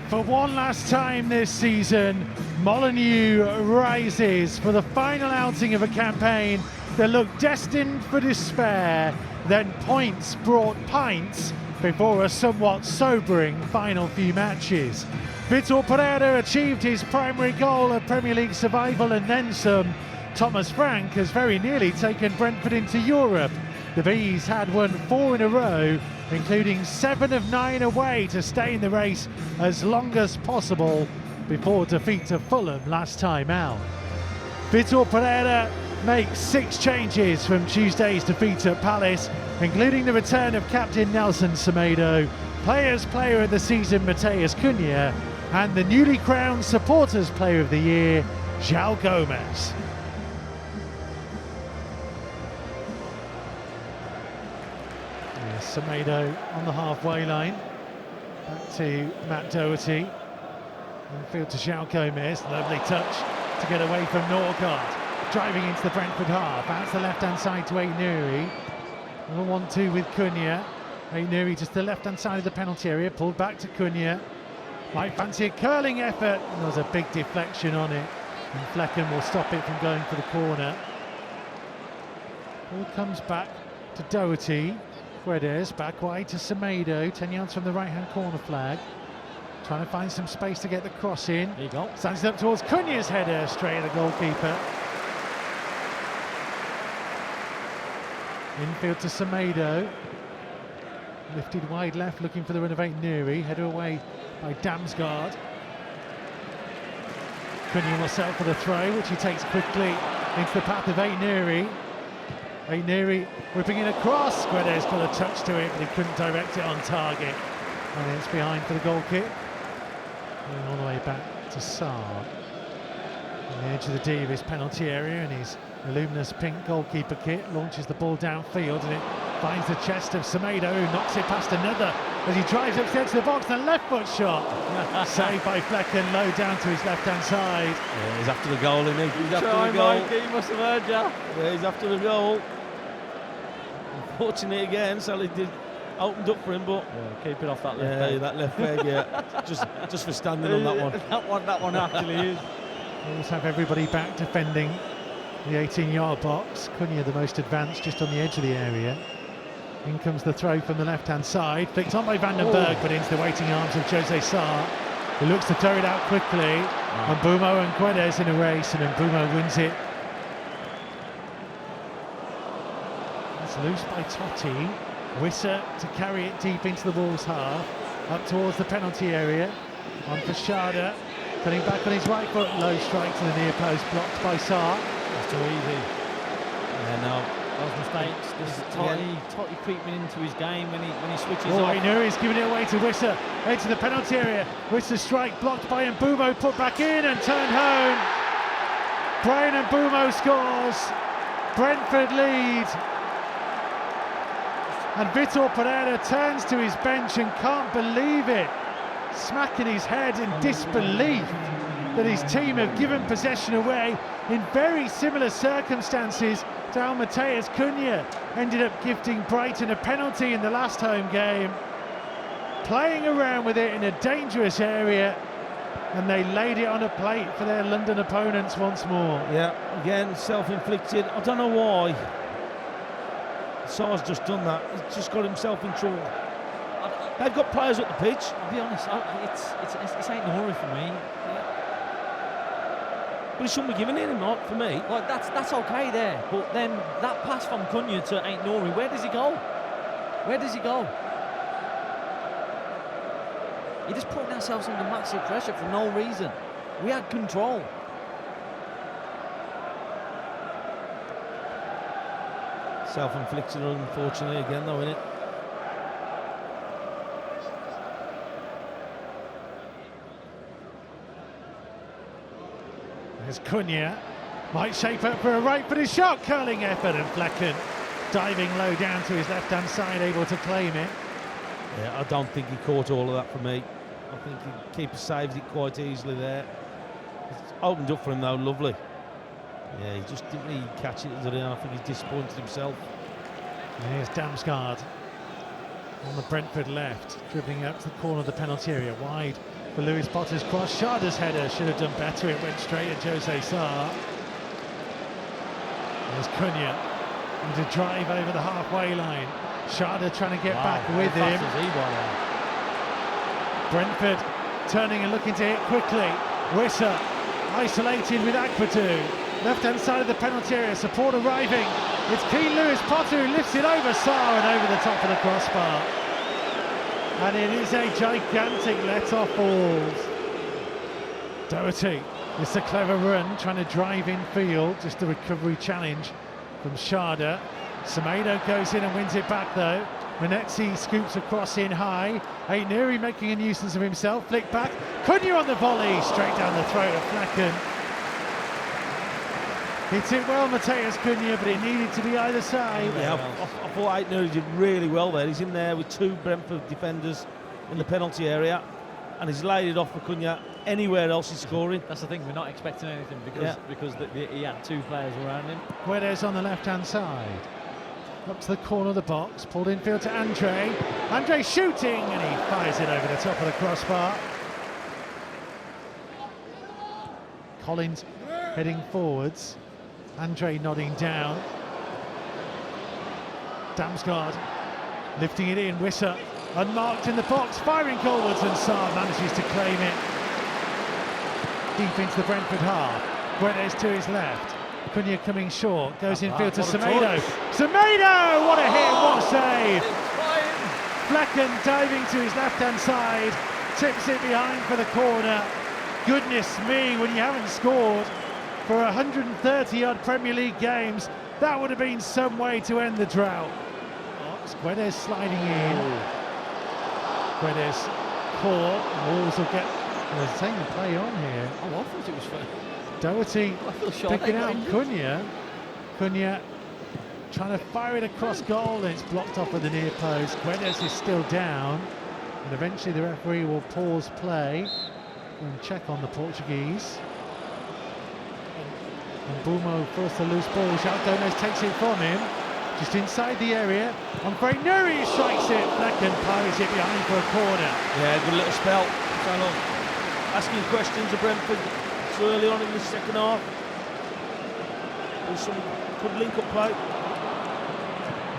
For one last time this season, Molineux rises for the final outing of a campaign that looked destined for despair. Then points brought pints before a somewhat sobering final few matches. Vitor Pereira achieved his primary goal of Premier League survival and then some. Thomas Frank has very nearly taken Brentford into Europe. The Bees had won 4 in a row, including 7 of 9 away to stay in the race as long as possible before defeat to Fulham last time out. Vitor Pereira makes 6 changes from Tuesday's defeat at Palace, including the return of captain Nelson Semedo, Players' Player of the Season Matheus Cunha, and the newly crowned Supporters' Player of the Year, João Gomes. Semedo on the halfway line, back to Matt Doherty, infield to João Gomes, lovely touch to get away from Norgard, driving into the Brentford half, out to the left-hand side to ait-nouri, 1-2 with Cunha, ait-nouri just the left-hand side of the penalty area, pulled back to Cunha, might fancy a curling effort, and there was a big deflection on it, and Flecken will stop it from going for the corner. Ball comes back to Doherty. Guedes back wide to Semedo, 10 yards from the right-hand corner flag. Trying to find some space to get the cross in. There you go. Stands up towards Cunha's header, straight at the goalkeeper. Infield to Semedo. Lifted wide left, looking for the run of ait-nouri. Header away by Damsgaard. Cunha will settle for the throw, which he takes quickly into the path of ait-nouri. ait-nouri whipping in across. Guedes got a touch to it, but he couldn't direct it on target. And it's behind for the goal kick. Going all the way back to Sarr. On the edge of the D of his penalty area in his luminous pink goalkeeper kit. Launches the ball downfield and it finds the chest of Semedo, who knocks it past another as he drives upstairs to the box. And a left foot shot. Saved by Flecken, low down to his left-hand side. Yeah, he's after the goal, isn't he? He's after the goal. Mikey, he must have heard you. Yeah, he's after the goal. Unfortunately again, Sally did opened up for him, but keep it off that left leg. that left leg, yeah. just for standing on that one. that one actually is. Always have everybody back defending the 18-yard box. Cunha the most advanced, just on the edge of the area. In comes the throw from the left-hand side, flicked on by Van den Berg, but into the waiting arms of Jose Sarr, who looks to throw it out quickly. And Mbeumo and Guedes in a race, and Mbeumo wins it. It's loose by Totti. Wissa to carry it deep into the Wolves half, up towards the penalty area. On for Schade, cutting back on his right foot, low strike to the near post, blocked by Sarr. That's too easy. Yeah, no. Those mistakes. This is Totti creeping into his game when he switches off. ait-nouri's giving it away to Wissa, into the penalty area. Wissa strike blocked by Mbeumo, put back in and turned home. Bryan Mbeumo scores. Brentford lead. And Vitor Pereira turns to his bench and can't believe it, smacking his head in disbelief that his team have given possession away in very similar circumstances to how Matheus Cunha ended up gifting Brighton a penalty in the last home game. Playing around with it in a dangerous area, and they laid it on a plate for their London opponents once more. Yeah, again, self-inflicted. I don't know why. Sarr's just done that. He's just got himself in trouble. They've got players at the pitch. I'll be honest, it's ait-nouri for me. But he shouldn't be giving it him, not for me. Like that's okay there, but then that pass from Cunha to ait-nouri, where does he go? Where does he go? You're just putting ourselves under massive pressure for no reason. We had control. Self-inflicted, unfortunately, again, though, isn't it? There's Cunha, might shape up for a right-footed shot, curling effort, and Flecken diving low down to his left-hand side, able to claim it. Yeah, I don't think he caught all of that for me. I think the keeper saved it quite easily there. It's opened up for him though, lovely. Yeah, he just didn't really catch it, did he? I think he's disappointed himself. Here's Damsgaard on the Brentford left, dribbling up to the corner of the penalty area, wide for Lewis Potter's cross. Sharda's header should have done better. It went straight at Jose Sarr. There's Cunha to drive over the halfway line. Sharda trying to get back with him. Brentford turning and looking to hit quickly. Wissa isolated with Akpatu. Left-hand side of the penalty area, support arriving. It's Keane Lewis Potter who lifts it over Sarr and over the top of the crossbar. And it is a gigantic let-off balls. Doherty, it's a clever run, trying to drive in field, just a recovery challenge from Sharda. Semedo goes in and wins it back though. Munetsi scoops across in high. Ait-Nouri making a nuisance of himself, flick back. Cunha on the volley, straight down the throat of Flecken. Hits it well, Mateus Cunha, but it needed to be either side. Yeah, I thought Ait-Nouri did really well there. He's in there with two Brentford defenders in the penalty area, and he's laid it off for Cunha. Anywhere else he's scoring. That's the thing, we're not expecting anything because he had two players around him. Guedes on the left-hand side. Up to the corner of the box, pulled infield to Andre. Andre shooting, and he fires it over the top of the crossbar. Collins heading forwards. Andre nodding down. Damsgaard lifting it in. Wissa unmarked in the box, firing goalwards, and Sarr manages to claim it. Deep into the Brentford half. Guedes to his left. Cunha coming short, goes infield to Semedo. Semedo! What a hit, what a save! Flecken diving to his left-hand side, tips it behind for the corner. Goodness me, when you haven't scored for 130-odd Premier League games, that would have been some way to end the drought. Guedes sliding in. Guedes caught, Wolves will get... They're taking the play on here. Oh, I thought it was fair. Doherty picking out Cunha. Cunha trying to fire it across goal, and it's blocked off at the near post. Guedes is still down, and eventually the referee will pause play and check on the Portuguese. And Mbeumo forced a loose ball. João Gomez takes it from him, just inside the area. On Ait-Nouri strikes it. Flecken parries it behind for a corner. Yeah, good little spell. Kind of asking questions of Brentford so early on in the second half. There's some good link-up play.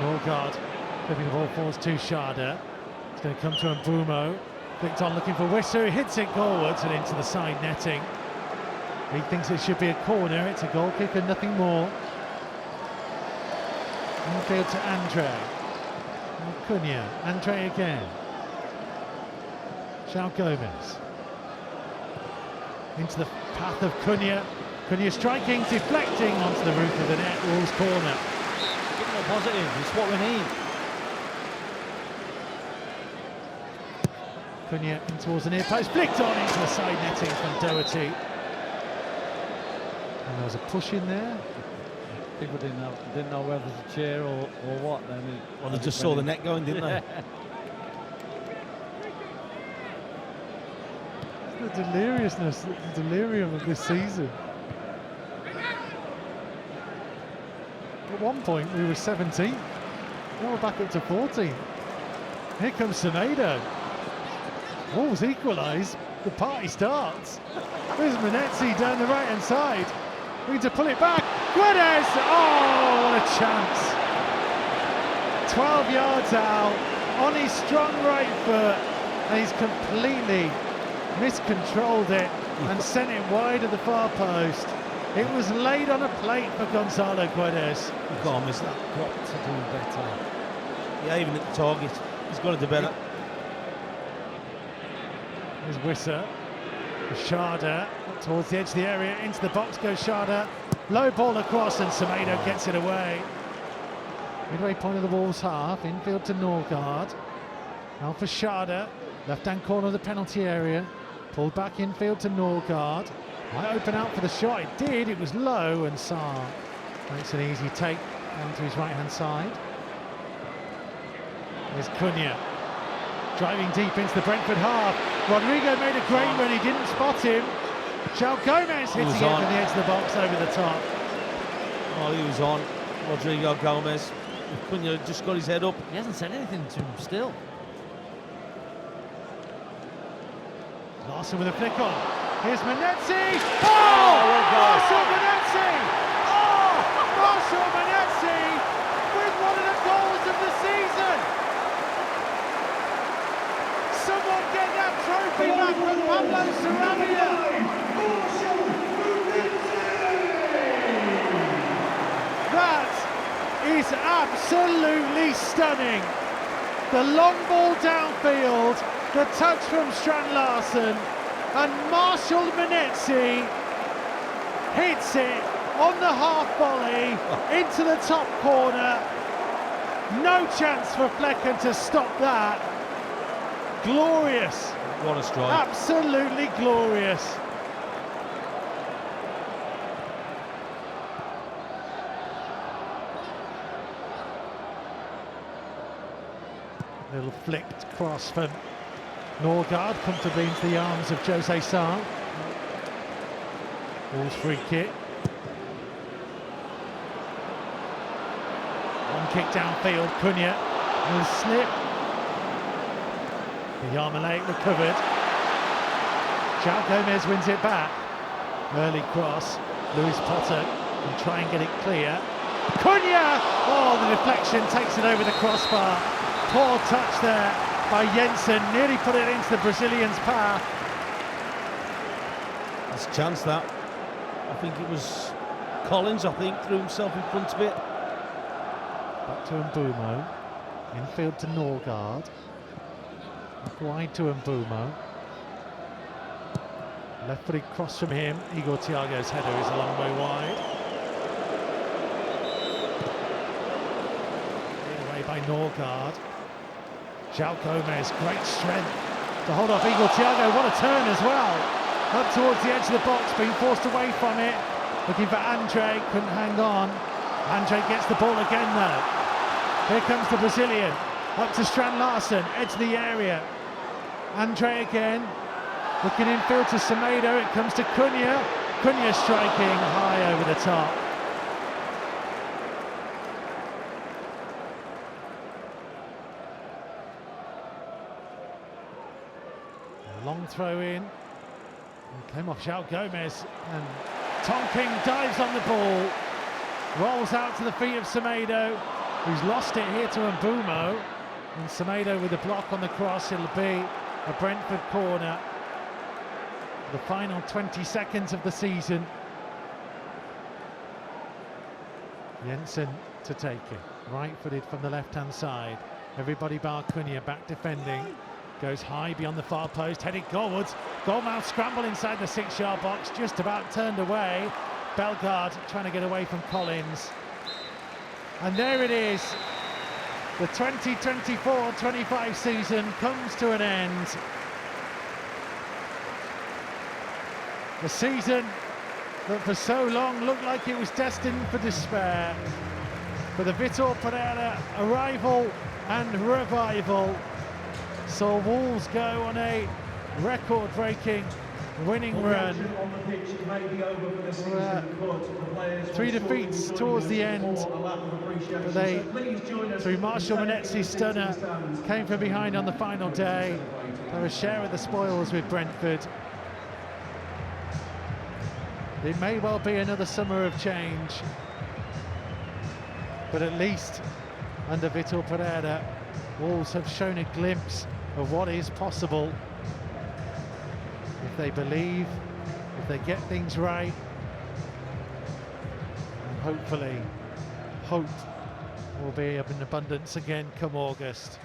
Norgard flipping the ball forwards to Sharda. It's going to come to Mbeumo. Flicked on looking for Wissa, who hits it goalwards and into the side netting. He thinks it should be a corner. It's a goal kick and nothing more. Infield to Andre. Cunha. Andre again. João Gomez. Into the path of Cunha. Cunha striking, deflecting onto the roof of the net. Wolves corner. Get more positive, it's what we need. Cunha in towards the near post, flicked on into the side netting from Doherty. And there was a push in there. People didn't know whether to cheer or what. Then Well, they just saw the net going, didn't they? The deliriousness, the delirium of this season. At one point we were 17th. Now we're back up to 14th. Here comes Semedo. Wolves equalise. The party starts. There's Munetsi down the right-hand side. We need to pull it back. Guedes! Oh, what a chance. 12 yards out on his strong right foot, and he's completely miscontrolled it and sent it wide of the far post. It was laid on a plate for Gonzalo Guedes. You can't miss that. got to do better. Yeah, even at the target, he's got to do better. There's Wissa. Sharda towards the edge of the area, into the box goes Sharda. Low ball across, and Semedo gets it away. Midway point of the Wolves half, infield to Norgard. Now for Sharda, left-hand corner of the penalty area. Pulled back infield to Norgard. Might open out for the shot, it did, it was low, and Sarr makes an easy take onto his right-hand side. There's Cunha, driving deep into the Brentford half. Rodrigo made a great run, he didn't spot him. João Gomez hitting it from the edge of the box over the top. Oh, he was on. Rodrigo Gomez. Cunha just got his head up. He hasn't said anything to him still. Larson with a flick on. Here's Munetsi. Oh! Marshall Munetsi! Oh! Marshall Munetsi with one of the goals of the season! Someone get that trophy back from Pablo Sarabia! That is absolutely stunning. The long ball downfield, the touch from Strand Larsen, and Marshall Munetsi hits it on the half volley into the top corner. No chance for Flecken to stop that. Glorious. What a strike. Absolutely glorious. Little flicked cross from Norgard, comfortably into the arms of Jose Sarr. Ball's free kick. One kick downfield, Cunha will slip. The Yarmolais recovered. João Gomez wins it back. Early cross. Lewis Potter can try and get it clear. Cunha! Oh, the deflection takes it over the crossbar. Poor touch there by Jensen, nearly put it into the Brazilian's path. That's a chance, that. I think it was Collins, threw himself in front of it. Back to Mbeumo. Infield to Norgard. Back wide to Mbeumo. Left-footed cross from him. Igor Thiago's header is a long way wide. Cleared away by Norgard. João Gomez, great strength to hold off Igor Thiago. What a turn as well. Up towards the edge of the box, being forced away from it. Looking for Andre, couldn't hang on. Andre gets the ball again though. Here comes the Brazilian. Up to Strand Larsen, edge of the area. Andre again. Looking infield to Semedo, it comes to Cunha. Cunha striking high over the top. Long throw in, and came off João Gomez, and Tonking dives on the ball, rolls out to the feet of Semedo, who's lost it here to Mbeumo, and Semedo with a block on the cross. It'll be a Brentford corner. The final 20 seconds of the season. Jensen to take it, right-footed from the left-hand side. Everybody bar Cunha back defending. Goes high beyond the far post, headed goalwards. Goalmouth scramble inside the 6-yard box, just about turned away. Bellegarde trying to get away from Collins. And there it is. The 2024-25 season comes to an end. The season that for so long looked like it was destined for despair. For the Vitor Pereira arrival and revival, saw Wolves go on a record-breaking winning run. 3 defeats towards the end, but they, through Marshall Munetsi's stunner, came from behind on the final day. They were a share of the spoils with Brentford. It may well be another summer of change, but at least under Vitor Pereira, Wolves have shown a glimpse of what is possible if they believe, if they get things right, and hopefully hope will be in abundance again come August.